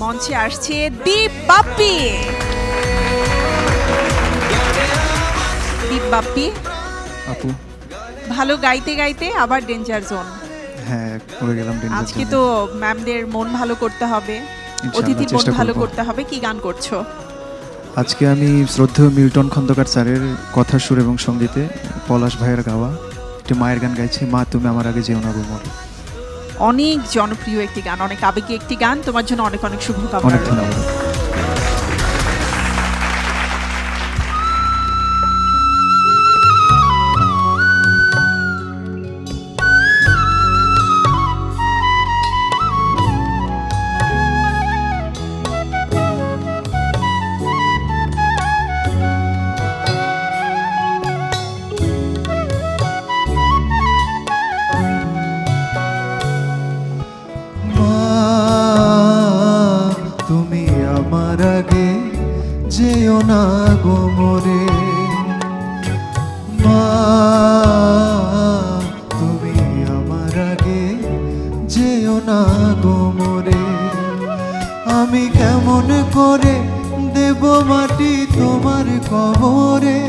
মঞ্চে আসছে দীপ বাপ্পি। দীপ বাপ্পি আপু, ভালো গাইতে গাইতে আবার ডেঞ্জার জোন। হ্যাঁ পড়ে গেলাম ডেঞ্জার আজকে জোনে। তো ম্যামদের মন ভালো করতে হবে, ইনশাআল্লাহ অতিথির মন চেষ্টা ভালো করব। করতে হবে। কি গান করছো? আজকে আমি শ্রদ্ধেয় মিল্টন খন্দকার স্যারের কথা সুর এবং সঙ্গীতে পলাশ ভাইয়ের গাওয়া একটি মায়ের গান গাইছি, মা তুমি আমার আগে যেও না গো মোর। অনেক জনপ্রিয় একটি গান, অনেক আবেগী একটি গান। তোমার জন্য অনেক অনেক শুভকামনা। অনেক ধন্যবাদ। তুমি আমার আগে যেও না গো মোরে, মা তুমি আমার আগে যেও না গো মোরে। আমি কেমন করে দেব মাটি তোমার কবরে,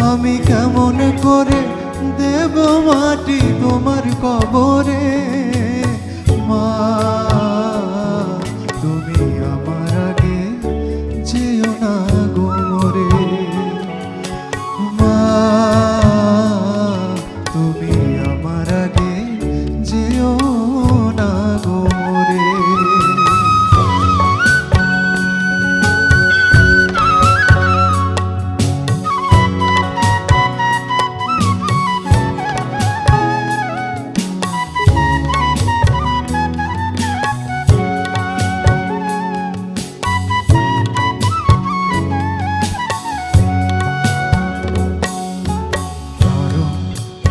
আমি কেমন করে দেব মাটি তোমার কবরে। মা তুমি আমার আগে যেও না গো মোরে, মা তুমি আমার আগে যেও না গো মোরে।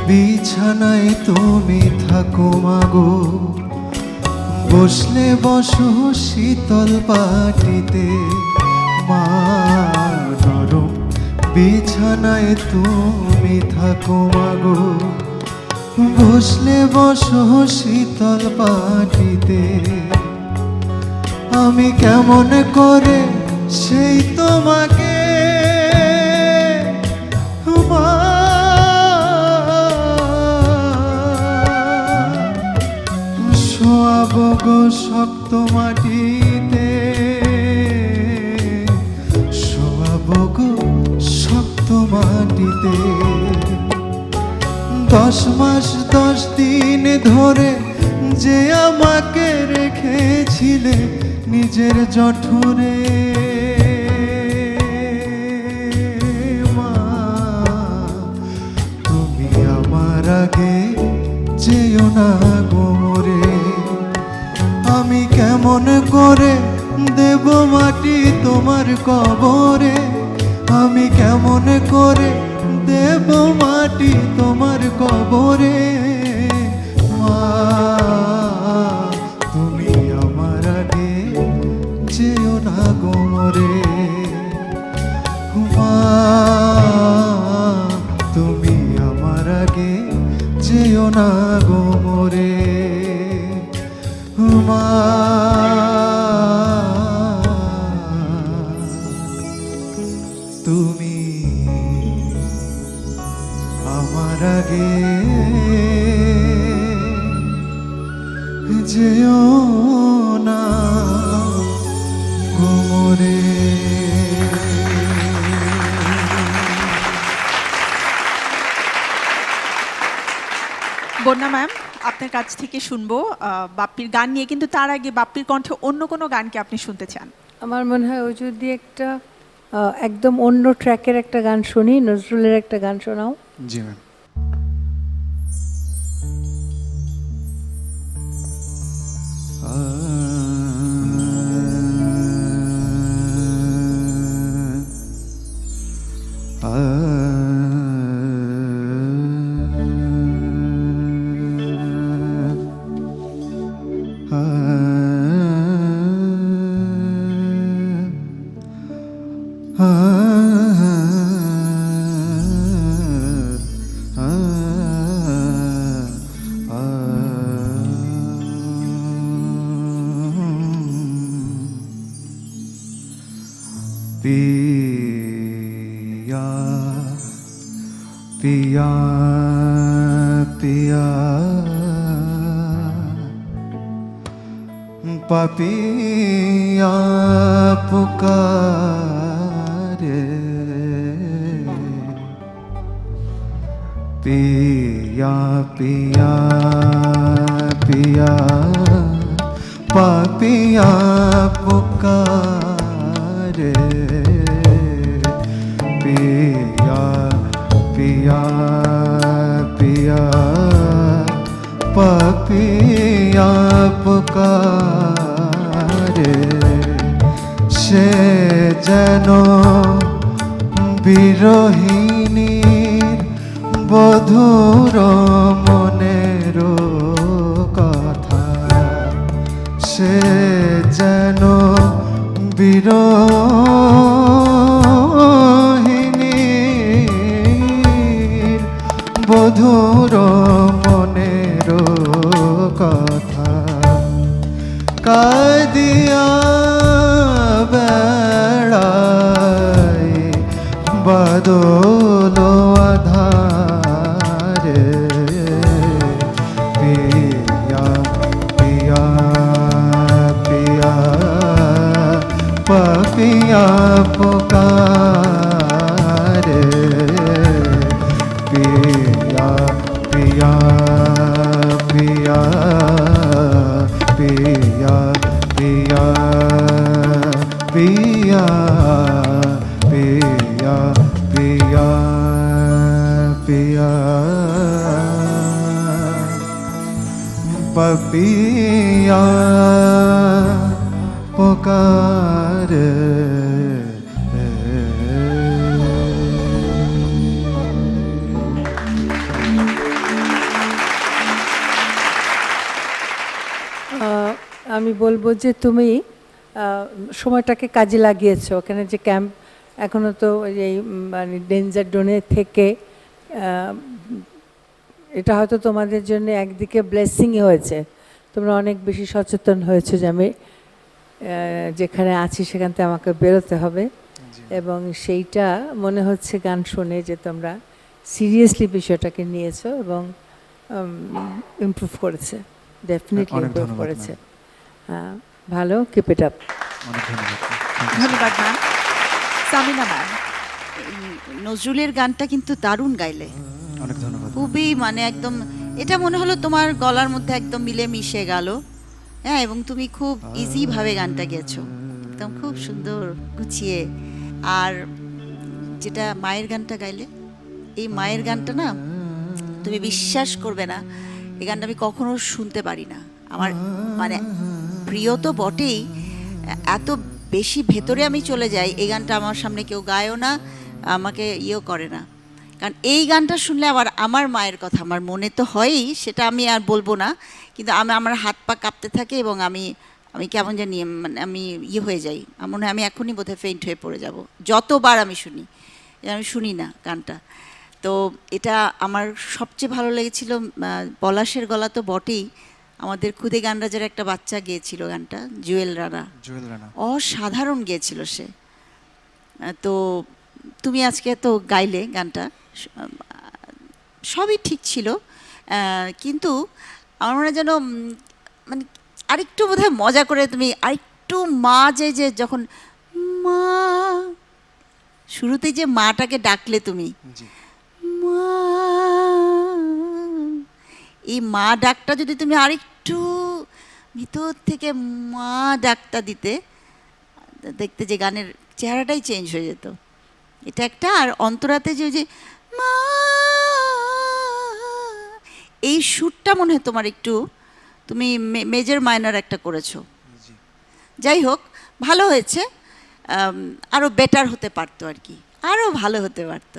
বিছানায় তুমি থাকো মাগো, বসলে বসো শীতল পাটিতে। মা নরম বিছানায় তুমি থাকো মাগো, বসলে বসো শীতল পাটিতে। আমি কেমন করে সেই তোমাকে শোয়াব গো শক্ত মাটিতে, শোয়াব গো শক্ত মাটিতে। 10 মাস 10 দিন ধরে যে আমাকে রেখেছিলে নিজের জঠরে। মা তুমি আমার আগে যেও না গো মোরে, আমি কেমন করে দেব মাটি তোমার কবরে, আমি কেমন করে দেব মাটি তোমার কবরে। মা তুমি আমার আগে যেও না গো মোরে, মা তুমি আমার আগে যেও না গো মোরে। মা তুমি আমার আগে যেও না গো মোরে। বন্যা ম্যাম, আপনার কাছ থেকে শুনবো বাপ্পির গান নিয়ে, কিন্তু তার আগে বাপ্পির কণ্ঠে অন্য কোনো গানকে আপনি শুনতে চান? আমার মনে হয় ও যদি একটা একদম অন্য ট্র্যাকের একটা গান শুনি, নজরুলের একটা গান শোনাও। জি ম্যাম। पिया पिया पिया पापिया पुकारे पिया पिया पिया पापिया पुकारे पिया पिया पिया पापिया पुकारे से जेनो বিরহিণীর বধুর মনের কথা সে যেন বিরহিণীর বধুর মনের কথা কাঁদিয়া বেড়ায় বাদল আধারে পিয়া পিয়া পিয়া পাপিয়া পুকারে পিয়া পিয়া পিয়া पिया पिया पिया पिया पिया पिया पपिया पुकार আমি বলবো যে তুমি সময়টাকে কাজে লাগিয়েছো। ওখানে যে ক্যাম্প এখনো তো এই মানে ডেঞ্জার জোনে থেকে এটা হয়তো তোমাদের জন্য একদিকে ব্লেসিংই হয়েছে, তোমরা অনেক বেশি সচেতন হয়েছো যে আমি যেখানে আছি সেখান থেকে আমাকে বেরোতে হবে, এবং সেইটা মনে হচ্ছে গান শুনে যে তোমরা সিরিয়াসলি বিষয়টাকে নিয়েছো এবং ইমপ্রুভ করেছে, ডেফিনেটলি ইমপ্রুভ করেছে। হ্যাঁ, ভালো, কিপ ইট আপ। ধন্যবাদ ম্যাম। সামিনা ম্যাম, নজরুলের গানটা কিন্তু দারুণ গাইলে, অনেক ধন্যবাদ। খুবই মানে একদম এটা মনে হলো তোমার গলার মধ্যে একদম মিলে মিশে গেল। হ্যাঁ, এবং তুমি খুব ইজি ভাবে গানটা গেছো, একদম খুব সুন্দর গুছিয়ে। আর যেটা মায়ের গানটা গাইলে, এই মায়ের গানটা না তুমি বিশ্বাস করবে না, এই গানটা আমি কখনো শুনতে পারি না। আমার মানে প্রিয় তো বটেই, এত বেশি ভেতরে আমি চলে যাই, এই গানটা আমার সামনে কেউ গায়ও না, আমাকে ইয়েও করে না। কারণ এই গানটা শুনলে আবার আমার মায়ের কথা আমার মনে তো হয়ই, সেটা আমি আর বলবো না, কিন্তু আমার হাত পা কাঁপতে থাকে এবং আমি কেমন জানি মানে আমি ইয়ে হয়ে যাই, আমার মনে হয় আমি এখনই বোধহয় ফেইন্ট হয়ে পড়ে যাব যতবার আমি শুনি। আমি শুনি না গানটা, তো এটা আমার সবচেয়ে ভালো লেগেছিল। পলাশের গলা তো বটেই, আমাদের খুদে গানরাজের একটা বাচ্চা গেয়েছিল গানটা, জুয়েল রানা, অসাধারণ গেয়েছিল সে। তো তুমি আজকে তো গাইলে গানটা, সবই ঠিক ছিল, কিন্তু আমার মনে হয় যেন মানে আরেকটু বোধহয় মজা করে তুমি আরেকটু মা যে যখন মা শুরুতেই যে মাটাকে ডাকলে তুমি, মা, এই মা ডাকটা যদি তুমি আরেকটু ভিতর থেকে মা ডাকটা দিতে, দেখতে যে গানের চেহারাটাই চেঞ্জ হয়ে যেত। এটা একটা। আর অন্তরাতে যে মা, এই সুরটা মনে হয় তোমার একটু, তুমি মেজর মাইনর একটা করেছো। যাই হোক, ভালো হয়েছে, আরও বেটার হতে পারতো আর কি, আরও ভালো হতে পারতো,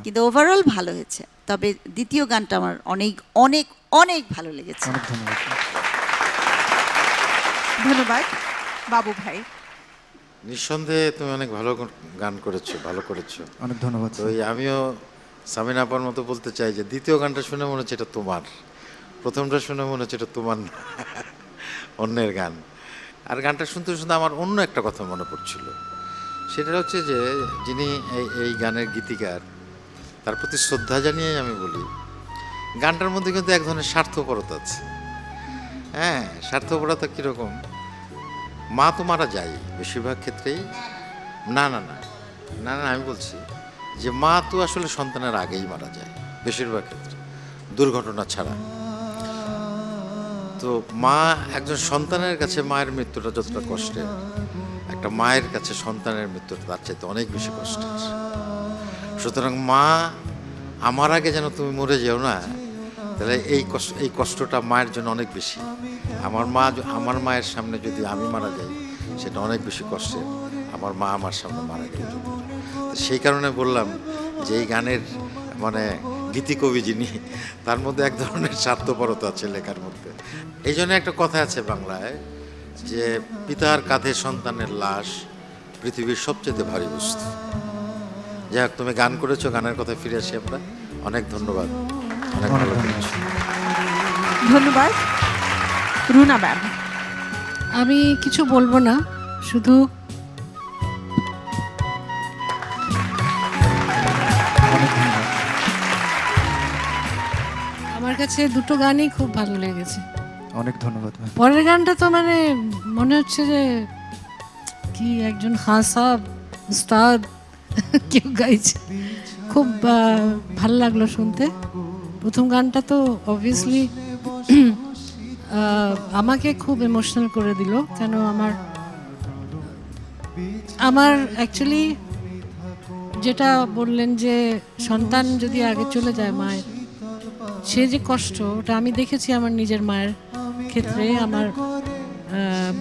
কিন্তু ওভারঅল ভালো হয়েছে। তবে দ্বিতীয় গানটা আমার অনেক অনেক অনেক ভালো লেগেছে। ধন্যবাদ বাবু ভাই। নিঃসন্দেহে তুমি অনেক ভালো গান করেছো, ভালো করেছো, অনেক ধন্যবাদ। তো আমিও সামিনা আপার মতো বলতে চাই যে দ্বিতীয় গানটা শুনে মনে হচ্ছে এটা তোমার, প্রথমটা শুনে মনে হচ্ছে এটা তোমার না, অন্যের গান। আর গানটা শুনতে শুনতে আমার অন্য একটা কথা মনে পড়ছিল, সেটা হচ্ছে যে যিনি এই গানের গীতিকার, তার প্রতি শ্রদ্ধা জানিয়েই আমি বলি, গানটার মধ্যে কিন্তু এক ধরনের স্বার্থপরতা আছে। হ্যাঁ, স্বার্থপরতা কীরকম? মা তো মারা যায় বেশিরভাগ ক্ষেত্রেই। না না না না না আমি বলছি যে মা তো আসলে সন্তানের আগেই মারা যায় বেশিরভাগ ক্ষেত্রে, দুর্ঘটনা ছাড়া। তো মা, একজন সন্তানের কাছে মায়ের মৃত্যুটা যতটা কষ্টের, একটা মায়ের কাছে সন্তানের মৃত্যুটা তার চাইতে অনেক বেশি কষ্টের। সুতরাং মা, আমার আগে যেন তুমি মরে যেও না, তাহলে এই কষ্টটা মায়ের জন্য অনেক বেশি। আমার মায়ের সামনে যদি আমি মারা যাই, সেটা অনেক বেশি কষ্টের আমার মা আমার সামনে মারা গেল। তো সেই কারণে বললাম যে এই গানের মানে গীতিকবি যিনি, তার মধ্যে এক ধরনের স্বার্থপরতা আছে লেখার মধ্যে। এই জন্য একটা কথা আছে বাংলায় যে পিতার কাঁধে সন্তানের লাশ পৃথিবীর সবচেয়ে ভারী বস্তু। যাই হোক, তুমি গান করেছো, গানের কথায় ফিরে আসি আমরা। অনেক ধন্যবাদ, অনেক ভালো করেছো। ধন্যবাদ। রুনা ম্যাম। আমি কিছু বলবো না, শুধু আমার কাছে দুটো গানই খুব ভালো লেগেছে। অনেক ধন্যবাদ ভাই। পরের গানটা তো মানে মনে হচ্ছে যে কি একজন হাসাব উস্তাদ কেউ গাইছে, খুব ভালো লাগলো শুনতে। প্রথম গানটা তো অবভিয়াসলি আমাকে খুব ইমোশনাল করে দিল, কেন আমার অ্যাকচুয়ালি যেটা বললেন যে সন্তান যদি আগে চলে যায় মায়ের, সে যে কষ্ট, ওটা আমি দেখেছি আমার নিজের মায়ের ক্ষেত্রে। আমার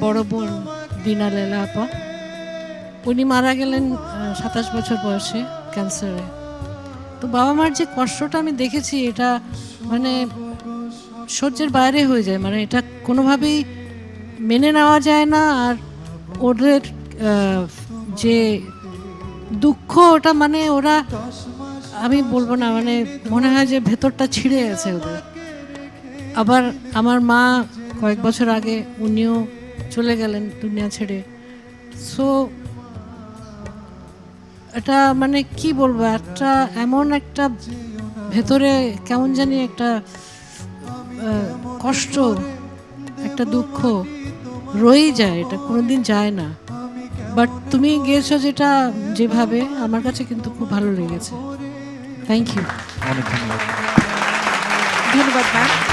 বড় বোন দিনা লেলা আপা, উনি মারা গেলেন 27 বছর বয়সে ক্যান্সারে। তো বাবা মার যে কষ্টটা আমি দেখেছি, এটা মানে সহ্যের বাইরে হয়ে যায়, মানে এটা কোনোভাবেই মেনে নেওয়া যায় না। আর ওদের যে দুঃখ, ওটা মানে ওরা, আমি বলবো না, মানে মনে হয় যে ভেতরটা ছিঁড়ে গেছে ওদের। আবার আমার মা কয়েক বছর আগে উনিও চলে গেলেন দুনিয়া ছেড়ে। সো এটা মানে কি বলবো, একটা এমন একটা ভেতরে কেমন জানি একটা কষ্ট, একটা দুঃখ রয়েই যায়, এটা কোনোদিন যায় না। বাট তুমি গেছো যেটা যেভাবে, আমার কাছে কিন্তু খুব ভালো লেগেছে। Thank you. অনেক ধন্যবাদ। ধন্যবাদ ম্যাম।